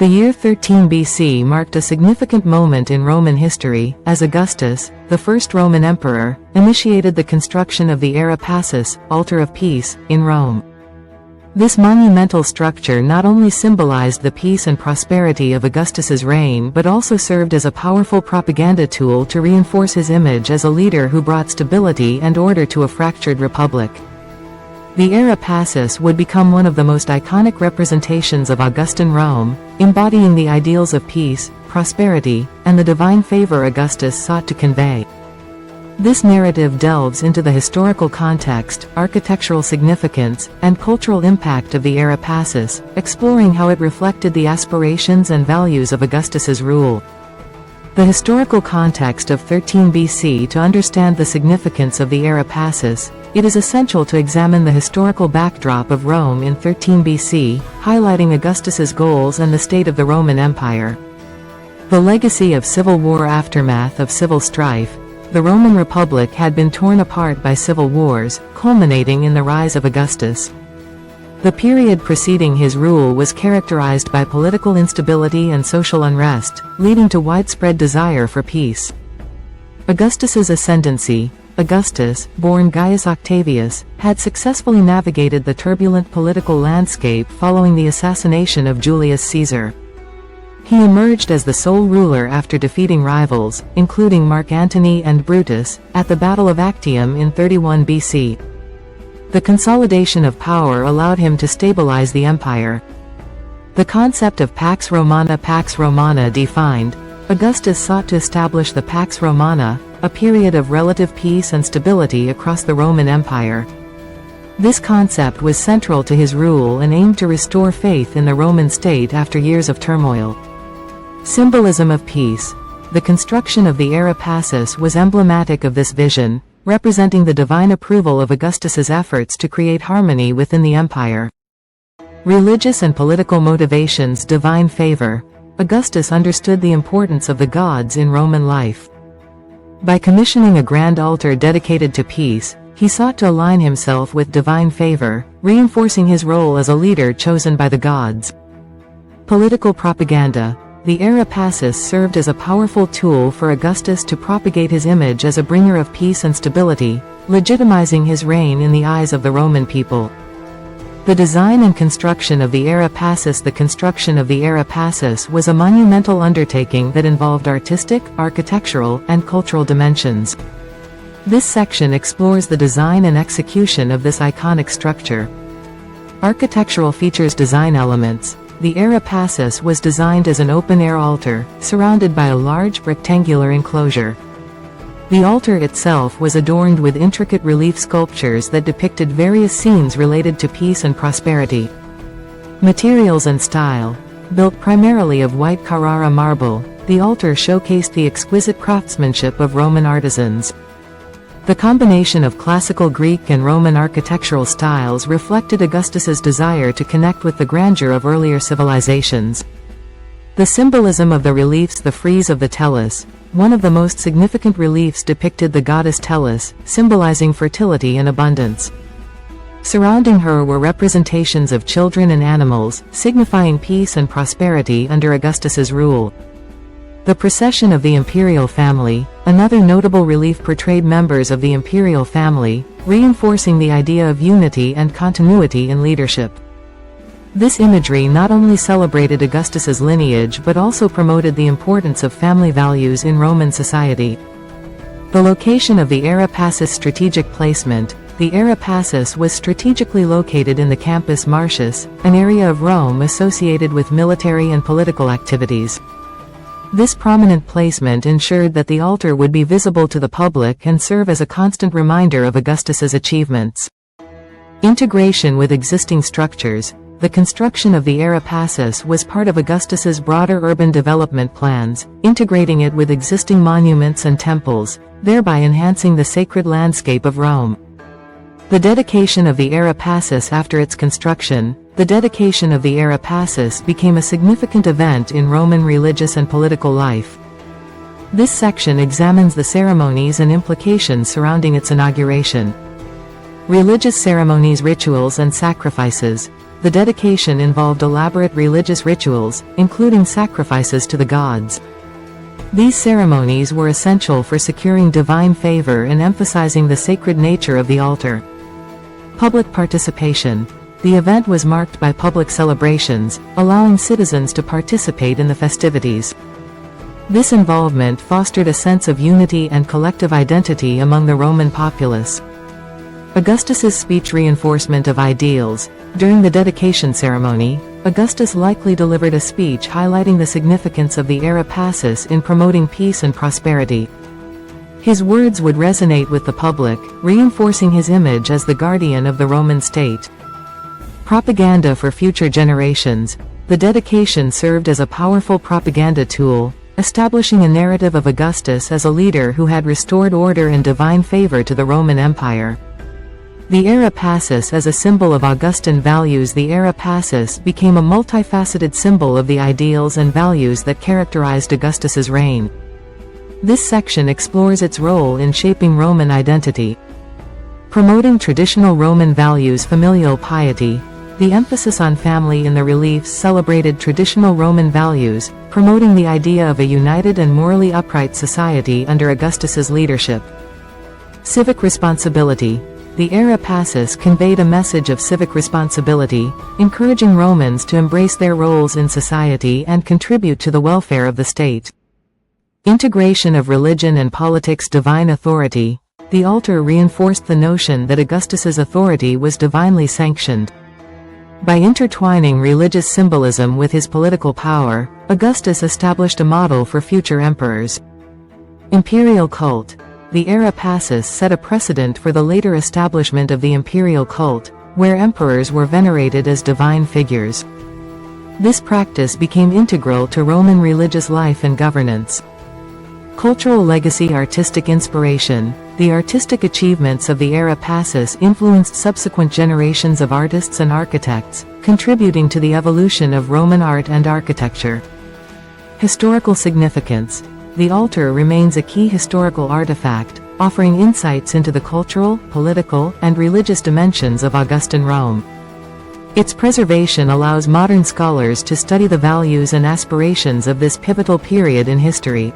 The year 13 BC marked a significant moment in Roman history, as Augustus, the first Roman emperor, initiated the construction of the Ara Pacis, Altar of Peace, in Rome. This monumental structure not only symbolized the peace and prosperity of Augustus's reign but also served as a powerful propaganda tool to reinforce his image as a leader who brought stability and order to a fractured republic. The Ara Pacis would become one of the most iconic representations of Augustan Rome, embodying the ideals of peace, prosperity, and the divine favor Augustus sought to convey. This narrative delves into the historical context, architectural significance, and cultural impact of the Ara Pacis, exploring how it reflected the aspirations and values of Augustus's rule. The historical context of 13 BC. To understand the significance of the Ara Pacis, it is essential to examine the historical backdrop of Rome in 13 BC, highlighting Augustus's goals and the state of the Roman Empire. The legacy of civil war. Aftermath of civil strife, the Roman Republic had been torn apart by civil wars, culminating in the rise of Augustus. The period preceding his rule was characterized by political instability and social unrest, leading to widespread desire for peace. Augustus's ascendancy. Augustus, born Gaius Octavius, had successfully navigated the turbulent political landscape following the assassination of Julius Caesar. He emerged as the sole ruler after defeating rivals, including Mark Antony and Brutus, at the Battle of Actium in 31 BC. The consolidation of power allowed him to stabilize the empire. The concept of Pax Romana defined, Augustus sought to establish the Pax Romana, a period of relative peace and stability across the Roman Empire. This concept was central to his rule and aimed to restore faith in the Roman state after years of turmoil. Symbolism of peace. The construction of the Ara Pacis was emblematic of this vision, representing the divine approval of Augustus's efforts to create harmony within the empire. Religious and political motivations. Divine favor. Augustus understood the importance of the gods in Roman life. By commissioning a grand altar dedicated to peace, he sought to align himself with divine favor, reinforcing his role as a leader chosen by the gods. Political propaganda. The Ara Pacis served as a powerful tool for Augustus to propagate his image as a bringer of peace and stability, legitimizing his reign in the eyes of the Roman people. The design and construction of the Ara Pacis. The construction of the Ara Pacis was a monumental undertaking that involved artistic, architectural, and cultural dimensions. This section explores the design and execution of this iconic structure. Architectural features. Design elements. The Ara Pacis was designed as an open-air altar, surrounded by a large, rectangular enclosure. The altar itself was adorned with intricate relief sculptures that depicted various scenes related to peace and prosperity. Materials and style. Built primarily of white Carrara marble, the altar showcased the exquisite craftsmanship of Roman artisans. The combination of classical Greek and Roman architectural styles reflected Augustus's desire to connect with the grandeur of earlier civilizations. The symbolism of the reliefs. The frieze of the Tellus. One of the most significant reliefs depicted the goddess Tellus, symbolizing fertility and abundance. Surrounding her were representations of children and animals, signifying peace and prosperity under Augustus's rule. The procession of the imperial family. Another notable relief portrayed members of the imperial family, reinforcing the idea of unity and continuity in leadership. This imagery not only celebrated Augustus's lineage but also promoted the importance of family values in Roman society. The location of the Ara Pacis. Strategic placement. The Ara Pacis was strategically located in the Campus Martius, an area of Rome associated with military and political activities. This prominent placement ensured that the altar would be visible to the public and serve as a constant reminder of Augustus's achievements. Integration with existing structures. The construction of the Ara Pacis was part of Augustus's broader urban development plans, integrating it with existing monuments and temples, thereby enhancing the sacred landscape of Rome. The dedication of the Ara Pacis. After its construction, the dedication of the Ara Pacis became a significant event in Roman religious and political life. This section examines the ceremonies and implications surrounding its inauguration. Religious ceremonies. Rituals and sacrifices. The dedication involved elaborate religious rituals, including sacrifices to the gods. These ceremonies were essential for securing divine favor and emphasizing the sacred nature of the altar. Public participation. The event was marked by public celebrations, allowing citizens to participate in the festivities. This involvement fostered a sense of unity and collective identity among the Roman populace. Augustus's speech reinforcement of ideals. During the dedication ceremony, Augustus likely delivered a speech highlighting the significance of the Ara Pacis in promoting peace and prosperity. His words would resonate with the public, reinforcing his image as the guardian of the Roman state. Propaganda for future generations. The dedication served as a powerful propaganda tool, establishing a narrative of Augustus as a leader who had restored order and divine favor to the Roman Empire. The Ara Pacis as a symbol of Augustan values. The Ara Pacis became a multifaceted symbol of the ideals and values that characterized Augustus's reign. This section explores its role in shaping Roman identity. Promoting traditional Roman values. Familial piety. The emphasis on family in the reliefs celebrated traditional Roman values, promoting the idea of a united and morally upright society under Augustus's leadership. Civic responsibility. The Ara Pacis conveyed a message of civic responsibility, encouraging Romans to embrace their roles in society and contribute to the welfare of the state. Integration of religion and politics. Divine authority. The altar reinforced the notion that Augustus's authority was divinely sanctioned. By intertwining religious symbolism with his political power, Augustus established a model for future emperors. Imperial cult. The Ara Pacis set a precedent for the later establishment of the imperial cult, where emperors were venerated as divine figures. This practice became integral to Roman religious life and governance. Cultural legacy. Artistic inspiration. The artistic achievements of the Ara Pacis influenced subsequent generations of artists and architects, contributing to the evolution of Roman art and architecture. Historical significance. The altar remains a key historical artifact, offering insights into the cultural, political, and religious dimensions of Augustan Rome. Its preservation allows modern scholars to study the values and aspirations of this pivotal period in history.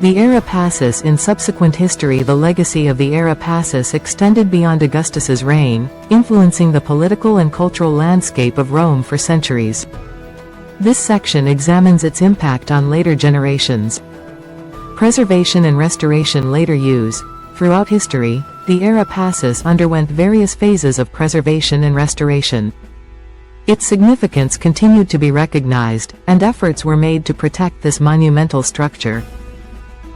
The Ara Pacis. In subsequent history, the legacy of the Ara Pacis extended beyond Augustus's reign, influencing the political and cultural landscape of Rome for centuries. This section examines its impact on later generations. Preservation and restoration. Later use. Throughout history, the Ara Pacis underwent various phases of preservation and restoration. Its significance continued to be recognized, and efforts were made to protect this monumental structure.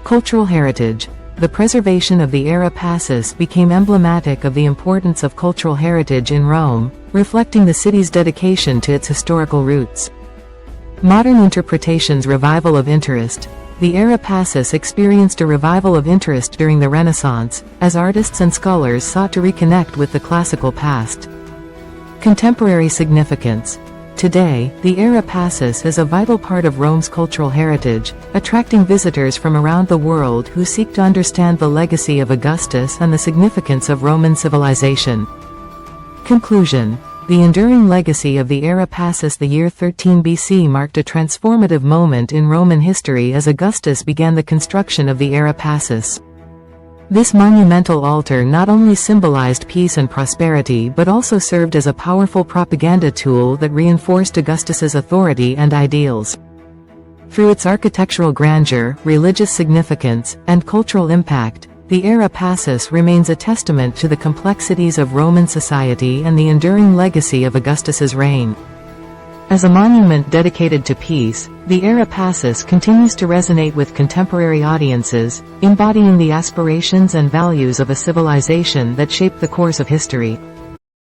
Cultural heritage. The preservation of the Ara Pacis became emblematic of the importance of cultural heritage in Rome, reflecting the city's dedication to its historical roots. Modern interpretations. Revival of interest. The Ara Pacis experienced a revival of interest during the Renaissance, as artists and scholars sought to reconnect with the classical past. Contemporary significance. Today, the Ara Pacis is a vital part of Rome's cultural heritage, attracting visitors from around the world who seek to understand the legacy of Augustus and the significance of Roman civilization. Conclusion. The enduring legacy of the Ara Pacis. The year 13 BC marked a transformative moment in Roman history as Augustus began the construction of the Ara Pacis. This monumental altar not only symbolized peace and prosperity but also served as a powerful propaganda tool that reinforced Augustus's authority and ideals. Through its architectural grandeur, religious significance, and cultural impact, the Ara Pacis remains a testament to the complexities of Roman society and the enduring legacy of Augustus's reign. As a monument dedicated to peace, the Ara Pacis continues to resonate with contemporary audiences, embodying the aspirations and values of a civilization that shaped the course of history.